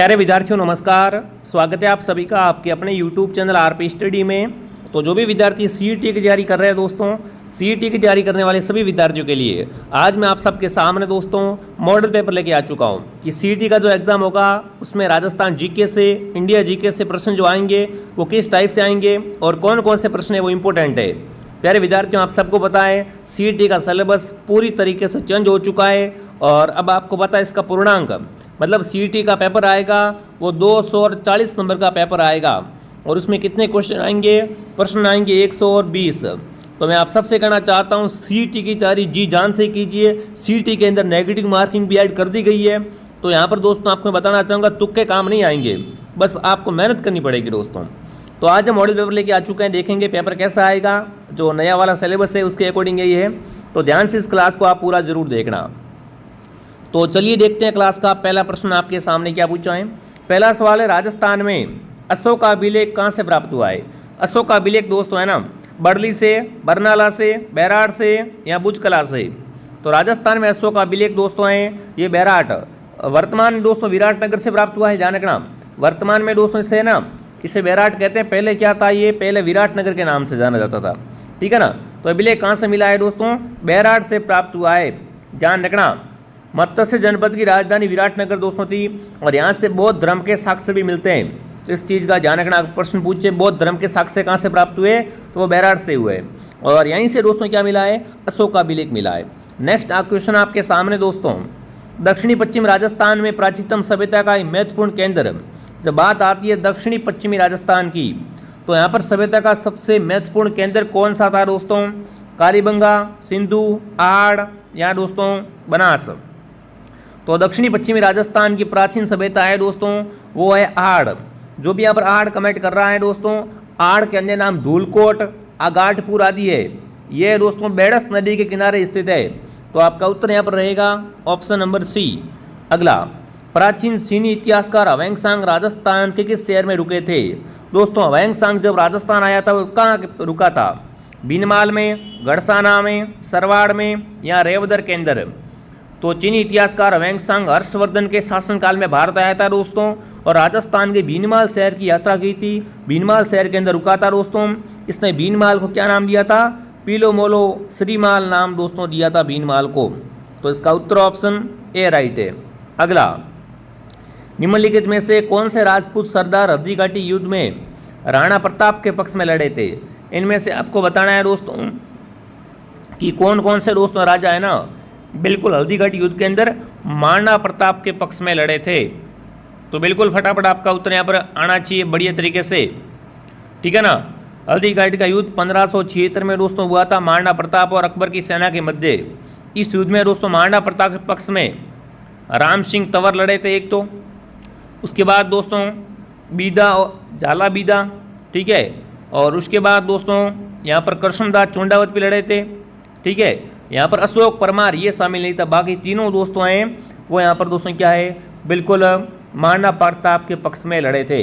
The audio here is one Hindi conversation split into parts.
प्यारे विद्यार्थियों नमस्कार। स्वागत है आप सभी का आपके अपने YouTube चैनल आरपी स्टडी में। तो जो भी विद्यार्थी सीईटी की तैयारी कर रहे हैं दोस्तों, सीईटी की तैयारी करने वाले सभी विद्यार्थियों के लिए आज मैं आप सबके सामने दोस्तों मॉडल पेपर लेके आ चुका हूं कि सीईटी का जो एग्ज़ाम होगा उसमें राजस्थान जीके से, इंडिया जीके से प्रश्न जो आएंगे वो किस टाइप से आएंगे और कौन कौन से प्रश्न है वो इम्पोर्टेंट है। प्यारे विद्यार्थियों, आप सबको पता है सीईटी का सिलेबस पूरी तरीके से चेंज हो चुका है और अब आपको पता है इसका पूर्णांक, मतलब सीईटी का पेपर आएगा वो 240 नंबर का पेपर आएगा और उसमें कितने क्वेश्चन आएंगे? प्रश्न आएंगे 120। तो मैं आप सबसे कहना चाहता हूँ सीईटी की तैयारी जी जान से कीजिए। सीईटी के अंदर नेगेटिव मार्किंग भी ऐड कर दी गई है। तो यहाँ पर दोस्तों आपको बताना चाहूँगा तुक्के काम नहीं आएंगे, बस आपको मेहनत करनी पड़ेगी दोस्तों। तो आज हम मॉडल पेपर लेके आ चुके हैं, देखेंगे पेपर कैसा आएगा। जो नया वाला सिलेबस है उसके अकॉर्डिंग यही है, तो ध्यान से इस क्लास को आप पूरा जरूर देखना। तो चलिए देखते हैं क्लास का पहला प्रश्न आपके सामने क्या पूछा है। पहला सवाल है, राजस्थान में अशोक का अभिलेख कहाँ से प्राप्त हुआ है? अशोक का अभिलेख दोस्तों है ना बड़ली से, बरनाला से, बैराट से या बुजकला से। तो राजस्थान में अशोक का अभिलेख दोस्तों है ये बैराट, वर्तमान में दोस्तों विराटनगर से प्राप्त हुआ है। ध्यान रखना, वर्तमान में दोस्तों इसे ना इसे बैराट कहते हैं, पहले क्या था ये, पहले विराटनगर के नाम से जाना जाता था। ठीक है ना। तो अभिलेख कहाँ से मिला है दोस्तों? बैराट से प्राप्त हुआ है। ध्यान रखना, मत्स्य जनपद की राजधानी विराटनगर दोस्तों थी और यहाँ से बौद्ध धर्म के साक्ष्य भी मिलते हैं। तो इस चीज़ का ध्यान रखना, प्रश्न पूछे बौद्ध धर्म के साक्ष्य कहाँ से प्राप्त हुए, तो वो बैराट से हुए और यहीं से दोस्तों क्या मिला है? अशोक का अभिलेख मिला है। नेक्स्ट क्वेश्चन आपके सामने दोस्तों, दक्षिणी पश्चिम राजस्थान में प्राचीनतम सभ्यता का एक महत्वपूर्ण केंद्र। जब बात आती है दक्षिणी पश्चिमी राजस्थान की, तो यहाँ पर सभ्यता का सबसे महत्वपूर्ण केंद्र कौन सा था दोस्तों? कालीबंगा, सिंधु, आहड़ या दोस्तों बनास। तो दक्षिणी पश्चिमी राजस्थान की प्राचीन सभ्यता है दोस्तों वो है आहड़। जो भी यहाँ पर आहड़ कमेंट कर रहा है दोस्तों, आहड़ के अन्य नाम धूलकोट, आगाटपुर आदि है। ये दोस्तों बेड़स नदी के किनारे स्थित है। तो आपका उत्तर यहाँ पर रहेगा ऑप्शन नंबर सी। अगला, प्राचीन चीनी इतिहासकार ह्वेंसांग राजस्थान के किस शहर में रुके थे? दोस्तों ह्वेंसांग जब राजस्थान आया था वो कहाँ रुका था? बीनमाल में, गढ़साना में, सरवाड़ में या रेवदर के अंदर। तो चीनी इतिहासकार ह्वेंसांग हर्षवर्धन के शासनकाल में भारत आया था दोस्तों और राजस्थान के बीनमाल शहर की यात्रा की थी। बीनमाल शहर के अंदर रुका था दोस्तों। इसने बीनमाल को क्या नाम दिया था? पीलो मोलो श्रीमाल नाम दोस्तों दिया था बीनमाल को। तो इसका उत्तर ऑप्शन ए राइट है। अगला, निम्नलिखित में से कौन से राजपूत सरदार हल्दीघाटी युद्ध में राणा प्रताप के पक्ष में लड़े थे? इनमें से आपको बताना है दोस्तों कि कौन कौन से दोस्तों राजा है ना बिल्कुल हल्दीघाटी युद्ध के अंदर महाराणा प्रताप के पक्ष में लड़े थे। तो बिल्कुल फटाफट आपका उत्तर यहाँ पर आना चाहिए बढ़िया तरीके से। ठीक है ना। हल्दीघाटी का युद्ध 1576 में दोस्तों हुआ था महाराणा प्रताप और अकबर की सेना के मध्य। इस युद्ध में दोस्तों महाराणा प्रताप के पक्ष में राम सिंह तंवर लड़े थे एक तो, उसके बाद दोस्तों बीदा झाला बीदा, ठीक है, और उसके बाद दोस्तों यहाँ पर कृष्णदास चोंडावत भी लड़े थे। ठीक है, यहाँ पर अशोक परमार ये शामिल नहीं था। बाकी तीनों दोस्तों हैं वो यहाँ पर दोस्तों क्या है बिल्कुल महाराणा प्रताप के पक्ष में लड़े थे।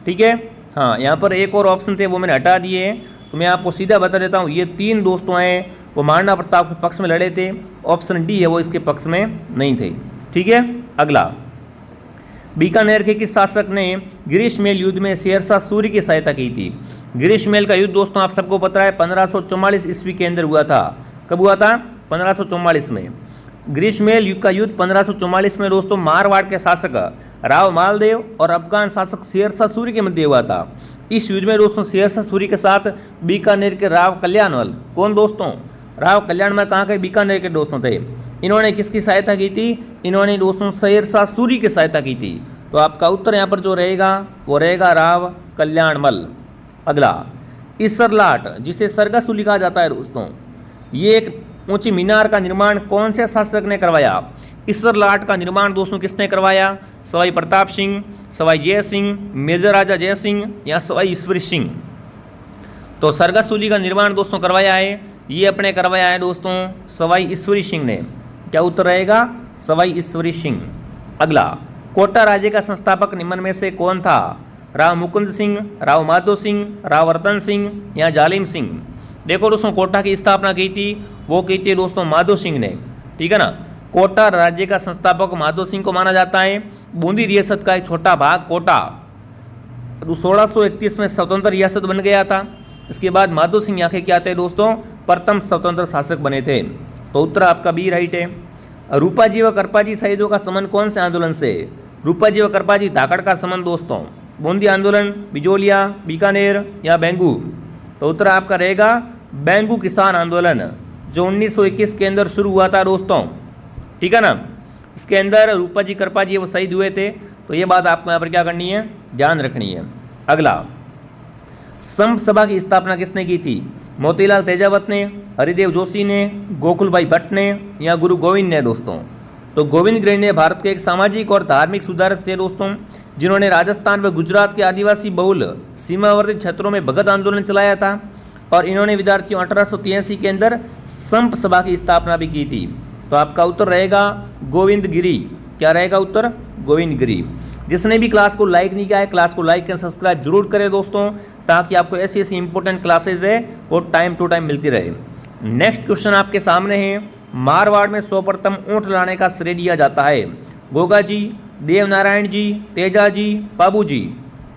ठीक है। हाँ, यहाँ पर एक और ऑप्शन थे वो मैंने हटा दिए हैं, तो मैं आपको सीधा बता देता हूँ ये तीन दोस्तों हैं वो महाराणा प्रताप के पक्ष में लड़े थे। ऑप्शन डी है वो इसके पक्ष में नहीं थे। ठीक है। अगला, बीकानेर के किस शासक ने ग्रीष्मेल युद्ध में शेरशाह सूरी की सहायता की थी? ग्रीष्मेल का युद्ध दोस्तों आप सबको पता है 1544 ईस्वी के अंदर हुआ था। कब हुआ था? 1544 में। ग्रीष्मेल युद्ध का युद्ध 1544 में दोस्तों मारवाड़ के शासक राव मालदेव और अफगान शासक शेरशाह सूरी के मध्य हुआ था। इस युद्ध में दोस्तों शेरशाह सूरी के साथ बीकानेर के राव कल्याणमल, कौन दोस्तों? राव कल्याणमल कहाँ के? बीकानेर के दोस्तों थे। इन्होंने किसकी सहायता की थी? इन्होंने दोस्तों शेरशाह सूरी की सहायता की थी। तो आपका उत्तर यहाँ पर जो रहेगा वो रहेगा राव कल्याणमल। अगला, इसरलाट जिसे सरगासुली कहा जाता है दोस्तों, ये एक ऊंची मीनार का निर्माण कौन से शासक ने करवाया? इसरलाट का निर्माण दोस्तों किसने करवाया? सवाई प्रताप सिंह, सवाई जय सिंह, मेजर राजा जय सिंह या सवाई ईश्वरी सिंह। तो सरगासुली का निर्माण दोस्तों करवाया है ये अपने करवाया है दोस्तों सवाई ईश्वरी सिंह ने। क्या उत्तर रहेगा? सवाई ईश्वरी सिंह। अगला, कोटा राज्य का संस्थापक निम्न में से कौन था? राव मुकुंद सिंह, राव माधो सिंह, राव रतन सिंह या जालिम सिंह। देखो दोस्तों कोटा की स्थापना की थी वो की थी दोस्तों माधो सिंह ने। ठीक है ना। कोटा राज्य का संस्थापक माधो सिंह को माना जाता है। बूंदी रियासत का एक छोटा भाग कोटा 1631 में स्वतंत्र रियासत बन गया था। इसके बाद माधो सिंह यहाँ के क्या थे दोस्तों, प्रथम स्वतंत्र शासक बने थे। तो उत्तर आपका बी राइट है। रूपाजी व करपाजी शहीदों का संबंध कौन से आंदोलन से? रूपाजी व करपाजी धाकड़ का संबंध दोस्तों, बूंदी आंदोलन, बिजोलिया, बीकानेर या बेंगू। तो उत्तर आपका रहेगा बेंगू किसान आंदोलन, जो 1921 के अंदर शुरू हुआ था दोस्तों, ठीक है ना। इसके अंदर रूपाजी करपाजी वो शहीद हुए थे। तो ये बात आपको यहाँ पर क्या करनी है, ध्यान रखनी है। अगला, संप सभा की स्थापना किसने की थी? मोतीलाल तेजावत ने, हरिदेव जोशी ने, गोकुल भाई भट्ट ने या गुरु गोविंद ने दोस्तों? तो गोविंद गृह ने भारत के एक सामाजिक और धार्मिक सुधारक थे दोस्तों, जिन्होंने राजस्थान व गुजरात के आदिवासी बहुल सीमावर्ती क्षेत्रों में भगत आंदोलन चलाया था। और इन्होंने विद्यार्थियों 1883 के अंदर संप सभा की स्थापना भी की थी। तो आपका उत्तर रहेगा गोविंद गिरी। क्या रहेगा उत्तर? गोविंद गिरी। जिसने भी क्लास को लाइक नहीं किया है, क्लास को लाइक एंड सब्सक्राइब जरूर करें दोस्तों, ताकि आपको ऐसी ऐसी इंपॉर्टेंट क्लासेज है वो टाइम टू टाइम मिलती रहे। नेक्स्ट क्वेश्चन आपके सामने है, मारवाड़ में सर्वप्रथम ऊंट लाने का श्रेय दिया जाता है? गोगा जी, देवनारायण जी, तेजा जी, बाबू जी?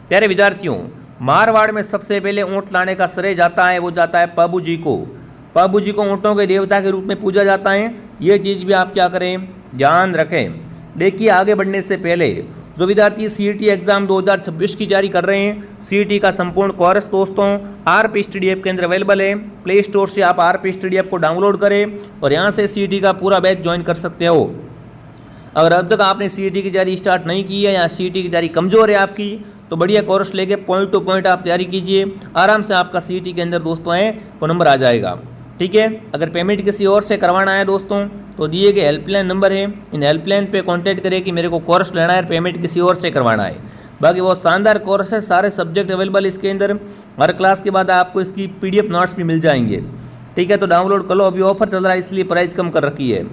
प्यारे विद्यार्थियों, मारवाड़ में सबसे पहले ऊंट लाने का श्रेय जाता है, वो जाता है पाबू जी को। पाबू जी को ऊँटों के देवता के रूप में पूजा जाता है। ये चीज़ भी आप क्या करें, ध्यान रखें। देखिए, आगे बढ़ने से पहले जो विद्यार्थी सीईटी एग्जाम 2026 की तैयारी कर रहे हैं, सीईटी का संपूर्ण कोर्स दोस्तों आरपी स्टडी ऐप के अंदर अवेलेबल है। प्ले स्टोर से आप आरपी स्टडी ऐप को डाउनलोड करें और यहाँ से सीईटी का पूरा बैच ज्वाइन कर सकते हो। अगर अब तक आपने सीईटी की तैयारी स्टार्ट नहीं की है या सीईटी की तैयारी कमजोर है आपकी, तो बढ़िया कोर्स लेके पॉइंट टू पॉइंट आप तैयारी कीजिए, आराम से आपका सीईटी के अंदर दोस्तों है वो नंबर आ जाएगा, ठीक है। अगर पेमेंट किसी और से करवाना है दोस्तों, तो दिए गए हेल्पलाइन नंबर है, इन हेल्पलाइन पे कांटेक्ट करें कि मेरे को कोर्स लेना है, पेमेंट किसी और से करवाना है। बाकी बहुत शानदार कोर्स है, सारे सब्जेक्ट अवेलेबल इसके अंदर। हर क्लास के बाद आपको इसकी पीडीएफ नोट्स भी मिल जाएंगे, ठीक है। तो डाउनलोड कर लो, अभी ऑफर चल रहा है इसलिए प्राइस कम कर रखी है।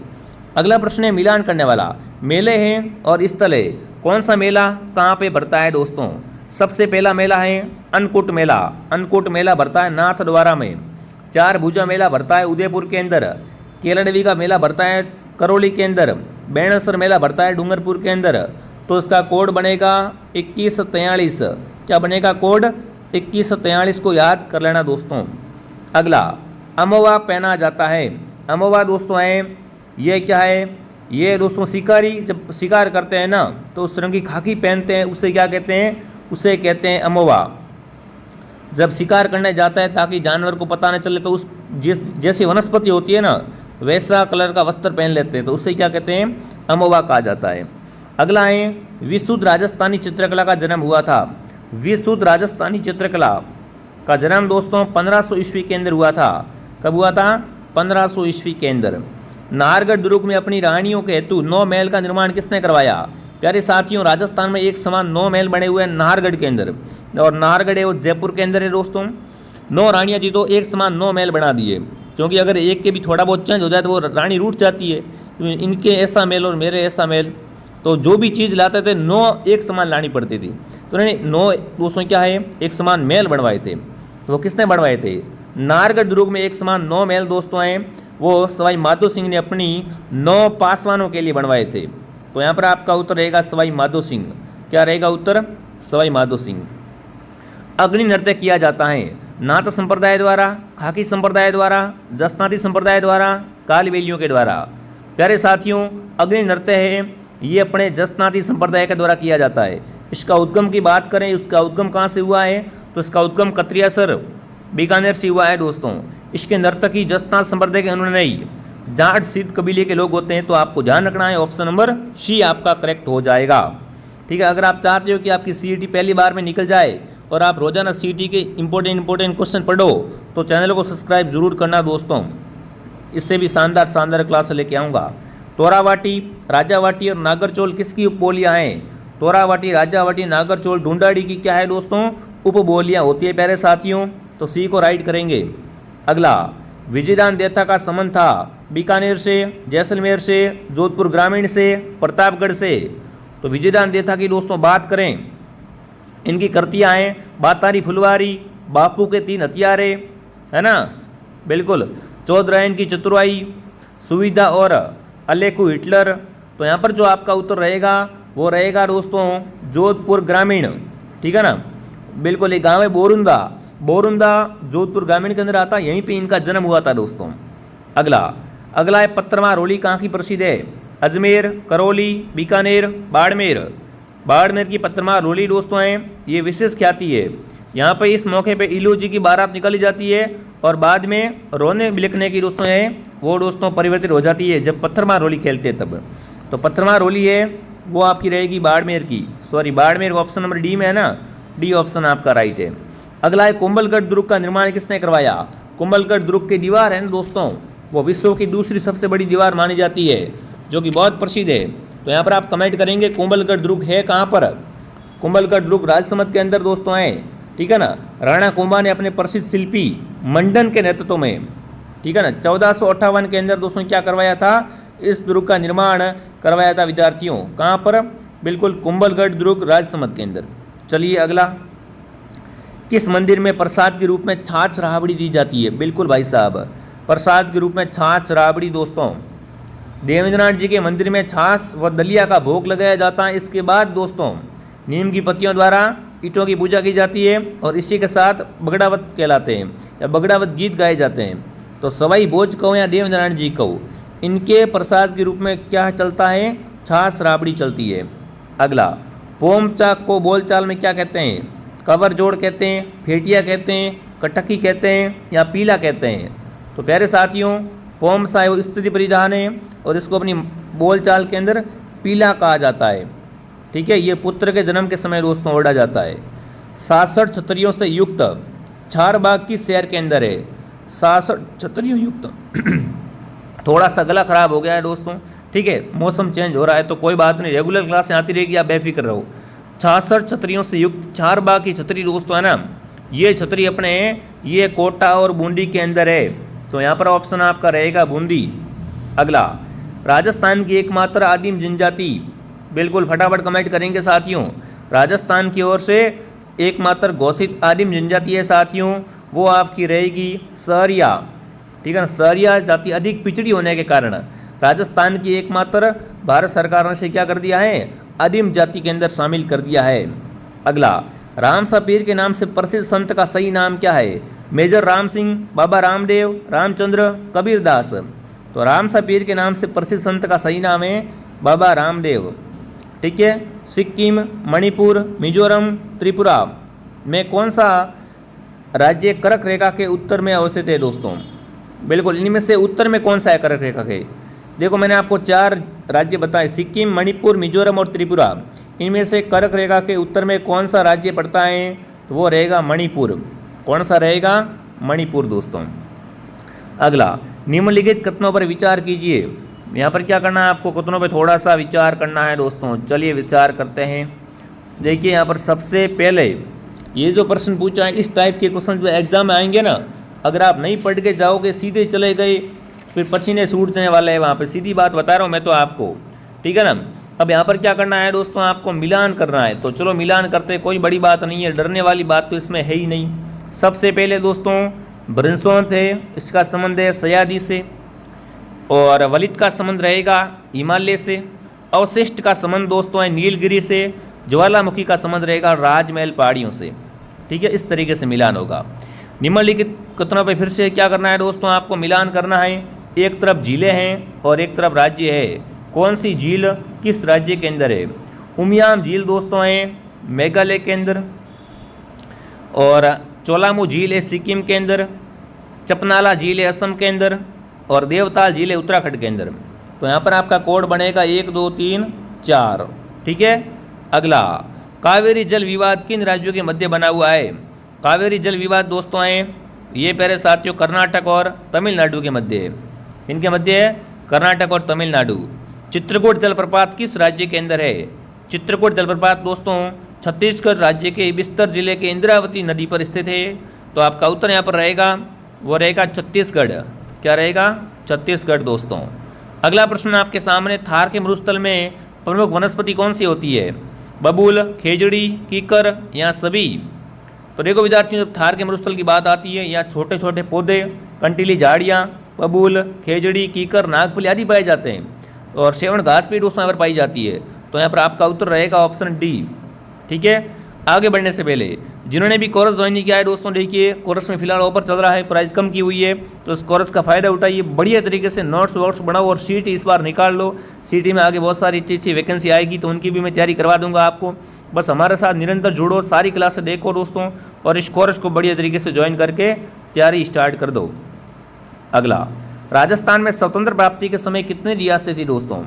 अगला प्रश्न है मिलान करने वाला, मेले हैं और स्थल है, कौन सा मेला कहाँ पे भरता है दोस्तों? सबसे पहला मेला है अन्नकूट मेला। अन्नकूट मेला भरता है नाथद्वारा में। चार भुजा मेला भरता है उदयपुर के अंदर। केलड़वी का मेला भरता है करौली के अंदर। बेणेश्वर मेला भरता है डूंगरपुर के अंदर। तो इसका कोड बनेगा 2143। क्या बनेगा कोड? 2143 को याद कर लेना दोस्तों। अगला, अमवा पहना जाता है। अमवा दोस्तों है, ये क्या है? ये दोस्तों शिकारी जब शिकार करते हैं ना, तो उस रंग की खाकी पहनते हैं, उसे क्या कहते हैं? उसे कहते हैं अमवा। जब शिकार करने जाता है ताकि जानवर को पता न चले, तो उस जैसी वनस्पति होती है ना, वैसा कलर का वस्त्र पहन लेते हैं, तो उसे क्या कहते हैं? अमवा कहा जाता है। अगला है, विशुद्ध राजस्थानी चित्रकला का जन्म हुआ था। विशुद्ध राजस्थानी चित्रकला का जन्म दोस्तों 1500 ईस्वी के अंदर हुआ था। कब हुआ था? 1500 ईस्वी के अंदर। नाहरगढ़ दुर्ग में अपनी रानियों के हेतु 9 महल का निर्माण किसने करवाया? प्यारे साथियों, राजस्थान में एक समान 9 महल बने हुए हैं नाहरगढ़ के अंदर, और नाहरगढ़ है वो जयपुर के अंदर है दोस्तों। 9 रानियाँ जी तो एक समान 9 महल बना दिए, क्योंकि अगर एक के भी थोड़ा बहुत चेंज हो जाए तो वो रानी रूठ जाती है। तो इनके ऐसा महल और मेरे ऐसा महल, तो जो भी चीज़ लाते थे 9 एक समान लानी पड़ती थी। तो उन्होंने 9 दोस्तों क्या है, एक समान महल बनवाए थे। तो वो किसने बनवाए थे? नाहरगढ़ दुर्ग में एक समान 9 महल दोस्तों हैं, वो सवाई माधो सिंह ने अपनी 9 पासवानों के लिए बनवाए थे। तो यहाँ पर आपका उत्तर रहेगा सवाई माधो सिंह। क्या रहेगा उत्तर? सवाई माधो सिंह। अग्नि नृत्य किया जाता है नाथ संप्रदाय द्वारा, खाकी संप्रदाय द्वारा, जसनाती संप्रदाय द्वारा, कालबेलियों के द्वारा। प्यारे साथियों, अग्नि नृत्य है ये अपने जसनाती संप्रदाय के द्वारा किया जाता है। इसका उद्गम की बात करें, उसका उद्गम कहाँ से हुआ है? तो इसका उद्गम कत्रियासर बीकानेर से हुआ है दोस्तों। इसके नर्तकी जसनाथ संप्रदाय के अनुयायी जाट सिद्ध कबीले के लोग होते हैं। तो आपको ध्यान रखना है, ऑप्शन नंबर सी आपका करेक्ट हो जाएगा, ठीक है। अगर आप चाहते हो कि आपकी सीईटी पहली बार में निकल जाए और आप रोजाना सीईटी के इंपॉर्टेंट क्वेश्चन पढ़ो, तो चैनल को सब्सक्राइब जरूर करना दोस्तों। इससे भी शानदार क्लास लेके आऊँगा। तोरावाटी, राजावाटी और नागरचोल किसकी उपबोलियाँ हैं? तोरावाटी, राजावाटी, नागरचोल, ढूंढाड़ी की क्या है दोस्तों? उपबोलियाँ होती है प्यारे साथियों। तो सी को राइट करेंगे। अगला, विजयदान देथा का संबंध था बीकानेर से, जैसलमेर से, जोधपुर ग्रामीण से, प्रतापगढ़ से। तो विजयदान देथा की दोस्तों बात करें, इनकी कृतियाँ हैं बातारी फुलवारी, बापू के 3 हथियारे, है ना, बिल्कुल, चौधरायन की चतुराई, सुविधा और अलेकू हिटलर। तो यहाँ पर जो आपका उत्तर रहेगा वो रहेगा दोस्तों जोधपुर ग्रामीण, ठीक है ना। बिल्कुल, एक गाँव है बोरुंदा, बोरुंदा जोधपुर ग्रामीण के अंदर आता है, यहीं पे इनका जन्म हुआ था दोस्तों। अगला है पत्रमा रोली कहाँ की प्रसिद्ध है? अजमेर, करौली, बीकानेर, बाड़मेर। बाड़मेर की पत्रमा रोली दोस्तों है, ये विशेष ख्याति है। यहाँ पे इस मौके पे इलू जी की बारात निकाली जाती है और बाद में रोने बिलखने की दोस्तों है वो दोस्तों परिवर्तित हो जाती है जब पत्थरमा रोली खेलते हैं तब। तो पत्थरमा रोली है वो आपकी रहेगी बाड़मेर की, sorry Barmer option number D में है ना, डी ऑप्शन आपका राइट है। अगला है कुंभलगढ़ दुर्ग का निर्माण किसने करवाया? कुंभलगढ़ दुर्ग की दीवार है ना दोस्तों, वो विश्व की दूसरी सबसे बड़ी दीवार मानी जाती है जो कि बहुत प्रसिद्ध है। तो यहाँ पर आप कमेंट करेंगे कुंभलगढ़ दुर्ग है कहाँ पर? कुंभलगढ़ दुर्ग राजसमंद के अंदर दोस्तों है, ठीक है ना। राणा कुंभा ने अपने प्रसिद्ध शिल्पी मंडन के नेतृत्व में, ठीक है ना, 1458 के अंदर दोस्तों क्या करवाया था? इस दुर्ग का निर्माण करवाया था विद्यार्थियों। कहाँ पर? बिल्कुल कुंभलगढ़ दुर्ग राजसमंद के अंदर। चलिए अगला, किस मंदिर में प्रसाद के रूप में छाछ राबड़ी दी जाती है? बिल्कुल भाई साहब, प्रसाद के रूप में छाछ राबड़ी दोस्तों देवेंद्रनाथ जी के मंदिर में छाछ व दलिया का भोग लगाया जाता है। इसके बाद दोस्तों नीम की पत्तियों द्वारा ईंटों की पूजा की जाती है और इसी के साथ बगड़ावत कहलाते हैं या बगड़ावत गीत गाए जाते हैं। तो सवाई भोज कहो या देवेंद्रनाथ जी कहो, इनके प्रसाद के रूप में क्या चलता है? छाछ राबड़ी चलती है। अगला, पोम चाक को बोलचाल में क्या कहते हैं? कवर जोड़ कहते हैं, फेटिया कहते हैं, कटकी कहते हैं या पीला कहते हैं? तो प्यारे साथियों, पोम सा वो स्थिति परिधान है और इसको अपनी बोलचाल के अंदर पीला कहा जाता है, ठीक है। ये पुत्र के जन्म के समय दोस्तों ओढ़ा जाता है। 66 छतरियों से युक्त चारबाग किस शहर के अंदर है? 66 छतरियों युक्त थोड़ा सा गला खराब हो गया है दोस्तों, ठीक है, मौसम चेंज हो रहा है तो कोई बात नहीं, रेगुलर क्लास आती रहेगी, आप बेफिक्र रहो। 66 छतरियों से युक्त चारबाग की छतरी दोस्तों है ना, ये छतरी अपने ये कोटा और बूंदी के अंदर है। तो यहाँ पर ऑप्शन आपका रहेगा बूंदी। अगला, राजस्थान की एकमात्र आदिम जनजाति, बिल्कुल फटाफट कमेंट करेंगे साथियों। राजस्थान की ओर से एकमात्र घोषित आदिम जनजाति है साथियों, वो आपकी रहेगी सहरिया, ठीक है ना। सहरिया जाति अधिक पिछड़ी होने के कारण राजस्थान की एकमात्र भारत सरकार ने से क्या कर दिया है? आदिम जाति के अंदर शामिल कर दिया है। अगला, रामसा पीर के नाम से प्रसिद्ध संत का सही नाम क्या है? मेजर राम सिंह, बाबा रामदेव, रामचंद्र, कबीरदास। तो रामसा पीर के नाम से प्रसिद्ध संत का सही नाम है बाबा रामदेव, ठीक है। सिक्किम, मणिपुर, मिजोरम, त्रिपुरा में कौन सा राज्य कर्क रेखा के उत्तर में अवस्थित है दोस्तों? बिल्कुल, इनमें से उत्तर में कौन सा है कर्क रेखा के? देखो मैंने आपको 4 राज्य बताए, सिक्किम, मणिपुर, मिजोरम और त्रिपुरा। इनमें से कर्क रेखा के उत्तर में कौन सा राज्य पड़ता है? तो वो रहेगा मणिपुर। कौन सा रहेगा? मणिपुर दोस्तों। अगला, निम्नलिखित कथनों पर विचार कीजिए। यहाँ पर क्या करना है आपको? कथनों पर थोड़ा सा विचार करना है दोस्तों। चलिए विचार करते हैं। देखिए यहाँ पर सबसे पहले ये जो प्रश्न पूछा है, इस टाइप के क्वेश्चन जो एग्जाम में आएंगे ना, अगर आप नहीं पढ़ के जाओगे सीधे चले गए फिर पसीने छूटने वाले हैं वहाँ पे, सीधी बात बता रहा हूँ मैं तो आपको, ठीक है ना। अब यहाँ पर क्या करना है दोस्तों? आपको मिलान करना है। तो चलो मिलान करते, कोई बड़ी बात नहीं है, डरने वाली बात तो इसमें है ही नहीं। सबसे पहले दोस्तों ब्रह्मसोंत है, इसका संबंध है सयाजी से, और वलित का संबंध रहेगा हिमालय से, अवशिष्ट का संबंध दोस्तों है नीलगिरी से, ज्वालामुखी का संबंध रहेगा राजमहल पहाड़ियों से, ठीक है। इस तरीके से मिलान होगा। निम्नलिखित कथनों पर फिर से क्या करना है दोस्तों? आपको मिलान करना है। एक तरफ झीलें हैं और एक तरफ राज्य है। कौन सी झील किस राज्य के अंदर है? उमियाम झील दोस्तों है मेघालय के अंदर, और चोलामू झील है सिक्किम के अंदर, चपनाला झील है असम के अंदर, और देवताल झील है उत्तराखंड के अंदर। तो यहाँ पर आपका कोड बनेगा 1 2 3 4, ठीक है। अगला, कावेरी जल विवाद किन राज्यों के मध्य बना हुआ है? कावेरी जल विवाद दोस्तों है ये प्यारे साथियों कर्नाटक और तमिलनाडु के मध्य है। इनके मध्य है कर्नाटक और तमिलनाडु। चित्रकूट जलप्रपात किस राज्य के अंदर है? चित्रकूट जलप्रपात दोस्तों छत्तीसगढ़ राज्य के बिस्तर जिले के इंद्रावती नदी पर स्थित है। तो आपका उत्तर यहाँ पर रहेगा, वो रहेगा छत्तीसगढ़। क्या रहेगा? छत्तीसगढ़ दोस्तों। अगला प्रश्न आपके सामने, थार के मरुस्थल में प्रमुख वनस्पति कौन सी होती है? बबूल, खेजड़ी, कीकर या सभी? तो देखो विद्यार्थियों, जब थार के मरुस्थल की बात आती है, यहाँ छोटे छोटे पौधे, कंटीली झाड़ियाँ, बबूल, खेजड़ी, कीकर, नागफली आदि पाए जाते हैं। और सेवन घास भी दोस्तों यहाँ पर पाई जाती है। तो यहाँ पर आपका उत्तर रहेगा ऑप्शन डी। ठीक है, आगे बढ़ने से पहले जिन्होंने भी कोर्स ज्वाइन नहीं किया है दोस्तों, देखिए कोर्स में फिलहाल ऑफर चल रहा है, प्राइस कम की हुई है, तो इस कोर्स का फायदा उठाइए, बढ़िया तरीके से नोट्स वोट्स बनाओ और सीटी इस बार निकाल लो। सीटी में आगे बहुत सारी अच्छी अच्छी वैकेंसी आएगी, तो उनकी भी मैं तैयारी करवा दूंगा आपको। बस हमारे साथ निरंतर जुड़ो, सारी क्लासें देखो दोस्तों, और इस कोर्स को बढ़िया तरीके से ज्वाइन करके तैयारी स्टार्ट कर दो। अगला, राजस्थान में स्वतंत्र प्राप्ति के समय कितनी रियासतें थी दोस्तों?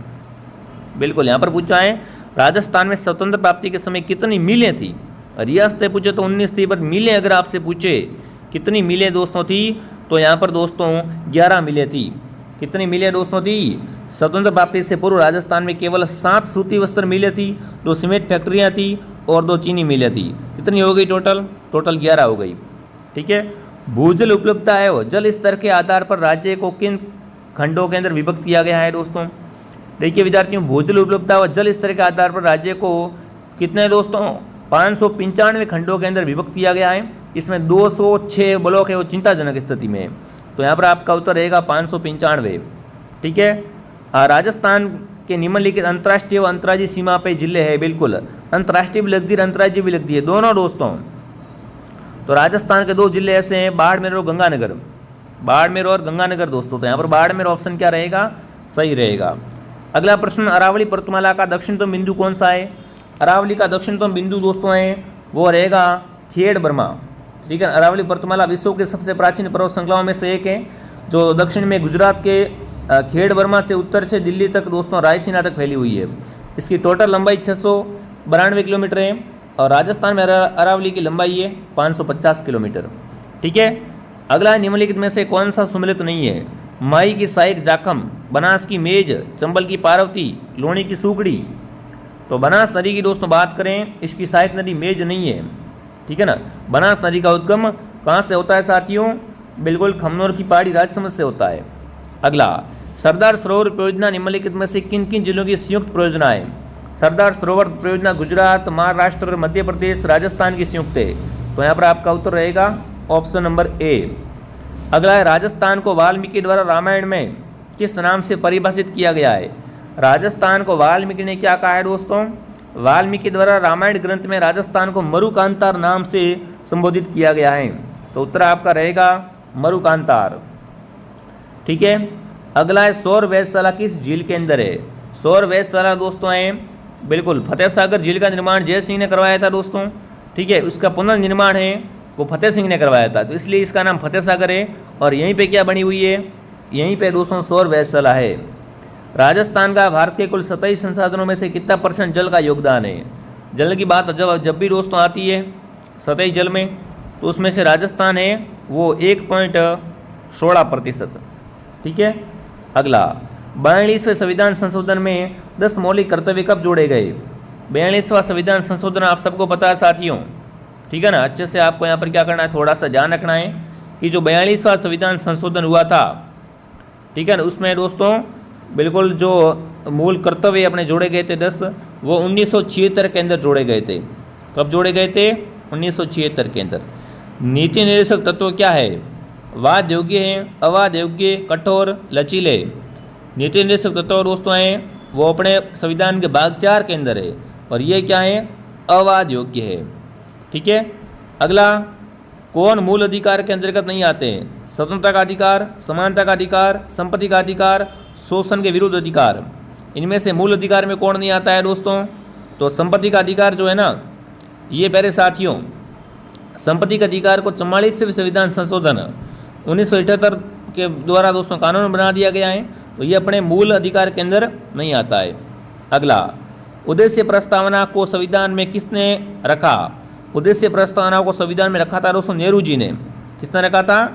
बिल्कुल यहाँ पर पूछा है, राजस्थान में स्वतंत्र प्राप्ति के समय कितनी मिलें थी? रियासतें पूछे तो 19 थी, पर मिलें अगर आपसे पूछे कितनी मिलें दोस्तों थी, तो यहाँ पर दोस्तों 11 मिलें थी। कितनी मिलें दोस्तों थी? स्वतंत्र प्राप्ति से पूर्व राजस्थान में केवल 7 सूती वस्त्र मिलें थी, 2 सीमेंट फैक्ट्रियाँ थी और 2 चीनी मिलें थी। कितनी हो गई टोटल? टोटल 11 हो गई। ठीक है, भूजल उपलब्धता है वो जल स्तर के आधार पर राज्य को किन खंडों के अंदर विभक्त किया गया है दोस्तों? देखिए विद्यार्थियों, भूजल उपलब्धता व जल स्तर के आधार पर राज्य को कितने दोस्तों 595 खंडों के अंदर विभक्त किया गया है। इसमें 206 ब्लॉक है वो चिंताजनक स्थिति में, तो यहाँ पर आपका उत्तर रहेगा 595। ठीक है, राजस्थान के निम्नलिखित अंतर्राष्ट्रीय व अंतर्राज्यीय सीमा पे जिले हैं। बिल्कुल, अंतर्राष्ट्रीय भी लगती है, अंतर्राज्यीय भी लगती है, दोनों दोस्तों। तो राजस्थान के 2 जिले ऐसे हैं, बाड़मेर और गंगानगर। बाड़मेर और गंगानगर दोस्तों, तो यहाँ पर बाड़मेर ऑप्शन क्या रहेगा? सही रहेगा। अगला प्रश्न, अरावली पर्वतमाला का दक्षिणतम बिंदु कौन सा है? अरावली का दक्षिणतम बिंदु दोस्तों है वो रहेगा खेड़ बर्मा। ठीक है, अरावली पर्वतमाला विश्व के सबसे प्राचीन पर्वत श्रृंखलाओं में से एक है, जो दक्षिण में गुजरात के खेड़ बर्मा से उत्तर से दिल्ली तक दोस्तों रायसीना तक फैली हुई है। इसकी टोटल लंबाई 692 किलोमीटर है और राजस्थान में अरावली की लंबाई है 550 किलोमीटर। ठीक है, अगला, निम्नलिखित में से कौन सा सुमेलित नहीं है? माई की सहायक जाखम, बनास की मेज, चंबल की पार्वती, लोणी की सूखड़ी। तो बनास नदी की दोस्तों बात करें, इसकी सहायक नदी मेज नहीं है। ठीक है ना, बनास नदी का उद्गम कहाँ से होता है साथियों? बिल्कुल खमनोर की पहाड़ी राजसमंद से होता है। अगला, सरदार सरोवर परियोजना निम्नलिखित में से किन किन जिलों की संयुक्त परियोजना है? सरदार सरोवर परियोजना गुजरात, महाराष्ट्र, मध्य प्रदेश, राजस्थान की संयुक्त है, तो यहाँ पर आपका उत्तर रहेगा ऑप्शन नंबर ए। अगला है, राजस्थान को वाल्मीकि द्वारा रामायण में किस नाम से परिभाषित किया गया है? राजस्थान को वाल्मीकि ने क्या कहा है दोस्तों? वाल्मीकि द्वारा रामायण ग्रंथ में राजस्थान को मरुकांतार नाम से संबोधित किया गया है, तो उत्तर आपका रहेगा मरुकांतार। ठीक है, अगला है, सौर वेधशाला किस झील के अंदर है? सौर वेधशाला दोस्तों है बिल्कुल फतेह सागर झील का निर्माण जय सिंह ने करवाया था दोस्तों। ठीक है, उसका पुनर्निर्माण है वो फतेह सिंह ने करवाया था, तो इसलिए इसका नाम फतेह सागर है। और यहीं पे क्या बनी हुई है? यहीं पे दोस्तों सौर वेधशाला है। राजस्थान का भारत के कुल सतही संसाधनों में से कितना % जल का योगदान है? जल की बात जब भी दोस्तों आती है सतही जल में, तो उसमें से राजस्थान है वो 1.16%। ठीक है, अगला, 42वें संविधान संशोधन में 10 मौलिक कर्तव्य कब जोड़े गए? 42वां संविधान संशोधन आप सबको पता है साथियों। ठीक है ना, अच्छे से आपको यहाँ पर क्या करना है, थोड़ा सा ध्यान रखना है कि जो 42वां संविधान संशोधन हुआ था, ठीक है ना, उसमें दोस्तों बिल्कुल जो मूल कर्तव्य अपने जोड़े गए थे 10, वो 1976 के अंदर जोड़े गए थे। कब जोड़े गए थे? 1976 के अंदर। नीति निर्देशक तत्व क्या है? वाद योग्य है, अवाद योग्य, कठोर, लचीले। नीति निर्देशक तत्व दोस्तों हैं वो अपने संविधान के भाग 4 के अंदर है, और ये क्या है? अवाद योग्य है। ठीक है, अगला, कौन मूल अधिकार के अंतर्गत नहीं आते हैं? स्वतंत्रता का अधिकार, समानता का अधिकार, संपत्ति का अधिकार, शोषण के विरुद्ध अधिकार। इनमें से मूल अधिकार में कौन नहीं आता है दोस्तों? तो संपत्ति का अधिकार जो है ना, ये प्यारे साथियों, संपत्ति के अधिकार को 44वें संविधान संशोधन 1978 के द्वारा दोस्तों कानून बना दिया गया है, तो ये अपने मूल अधिकार के अंदर नहीं आता है। अगला, उद्देश्य प्रस्तावना को संविधान में किसने रखा? उद्देश्य प्रस्तावना को संविधान में रखा था दोस्तों नेहरू जी ने। किसने रखा था?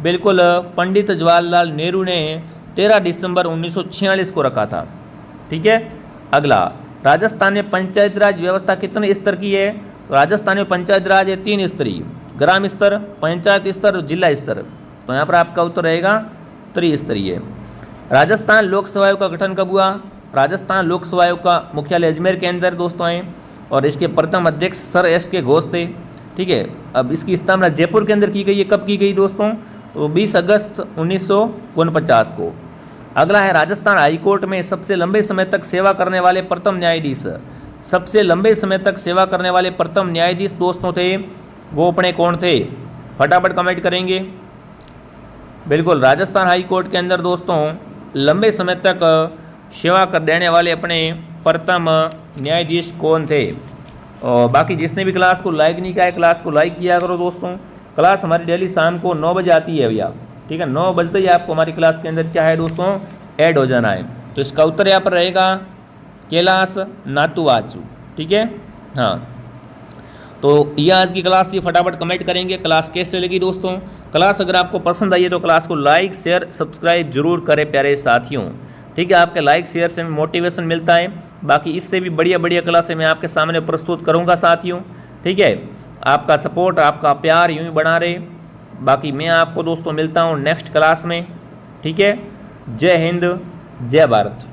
बिल्कुल पंडित जवाहरलाल नेहरू ने 13 दिसंबर 1946 को रखा था। ठीक है, अगला, राजस्थान में पंचायत राज व्यवस्था कितने स्तर की है? राजस्थान में पंचायत राज है 3 स्तरीय, ग्राम स्तर, पंचायत स्तर, जिला स्तर। तो यहाँ पर आपका उत्तर रहेगा त्रिस्तरीय। राजस्थान लोकसेवा आयोग का गठन कब हुआ? राजस्थान लोकसेवा आयोग का मुख्यालय अजमेर के अंदर दोस्तों है, और इसके प्रथम अध्यक्ष सर एस.के. घोष थे। ठीक है, अब इसकी स्थापना जयपुर के अंदर की गई है। कब की गई दोस्तों? तो 20 अगस्त 1949 को। अगला है राजस्थान हाईकोर्ट में सबसे लंबे समय तक सेवा करने वाले प्रथम न्यायाधीश। सबसे लंबे समय तक सेवा करने वाले प्रथम न्यायाधीश दोस्तों थे, वो अपने कौन थे? फटाफट कमेंट करेंगे। बिल्कुल, राजस्थान हाई कोर्ट के अंदर दोस्तों लंबे समय तक सेवा कर देने वाले अपने प्रथम न्यायाधीश कौन थे? और बाकी जिसने भी क्लास को लाइक नहीं किया है, क्लास को लाइक किया करो दोस्तों। क्लास हमारी डेली शाम को 9 बजे आती है भैया, ठीक है। 9 बजते ही आपको हमारी क्लास के अंदर क्या है दोस्तों, ऐड हो जाना है। तो इसका उत्तर यहाँ पर रहेगा कैलाश नातुवाचु, ठीक है। हाँ, तो ये आज की क्लास थी। फटाफट कमेंट करेंगे क्लास कैसे लगी दोस्तों। क्लास अगर आपको पसंद आई है तो क्लास को लाइक शेयर सब्सक्राइब जरूर करें प्यारे साथियों, ठीक है। आपके लाइक शेयर से मोटिवेशन मिलता है। बाकी इससे भी बढ़िया बढ़िया क्लासें मैं आपके सामने प्रस्तुत करूंगा साथियों, ठीक है। आपका सपोर्ट आपका प्यार यूं ही बना रहे। बाकी मैं आपको दोस्तों मिलता हूं नेक्स्ट क्लास में, ठीक है। जय हिंद जय भारत।